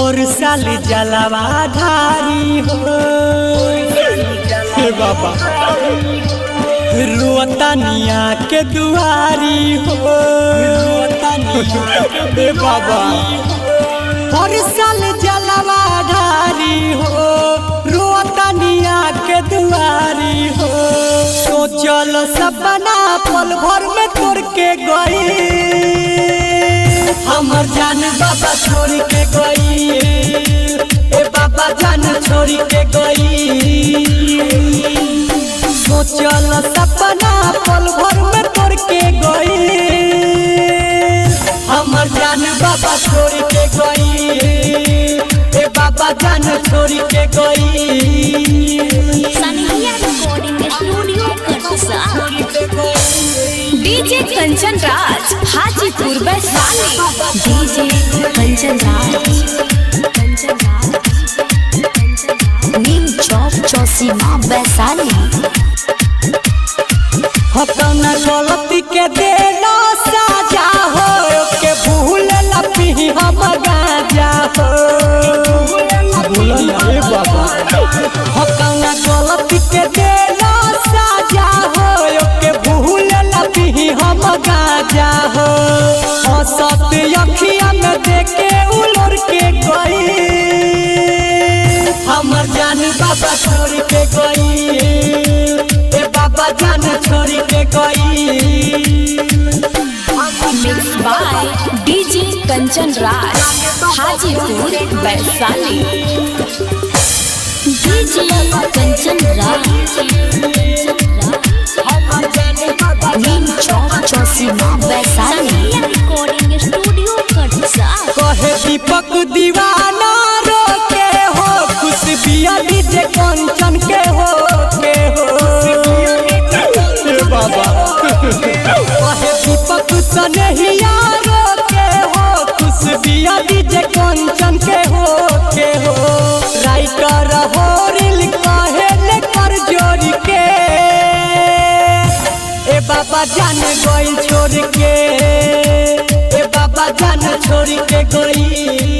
और साल जलवा धारी हो बाबा रोतनिया के दुआरी हो बाबा और साल जलवा धारी हो रोतनिया के दुआरी हो। तो चल सपना पल भर में तोड़ के गई हमर जान बाबा छोड़ के गई ए बाबा जान छोड़ के गई। सोचल सपना पल भर में तोड़ के गई हमर जान बाबा छोड़ के गई ए बाबा जान छोड़ के गई। डीजे कंचन राज हाजीपुर वैशाली। डीजे कंचन राज नीम चौक चौसीमा वैशाली। अपना गलती के देना साजा हो के भूल लपी हम गाजा हो बाबा अपना गलती के देना साजा हो के भूल लपी हम गाजा हो। सत अखिया में देखे उलर के गई हमर जान बाबा छोड़ के गई ए बाबा जान छोड़ के गई। Mix by DJ Kanchan Raj Hajipur Vaishali. DJ Kanchan Raj Neem Chowk Chausima Vaishali. Recording studio Katsa. कहे दीपक दीवाना रोके हो खुश बिया डीजे कंचन के हो बाबा कहे दीपक सनहिया रोके हो खुश बिया डीजे कंचन के हो राइटर हो रिल कहे ले कर जोड़ के ए बाबा जान गोइल छोड़ के ए बाबा जान छोड़ के गई।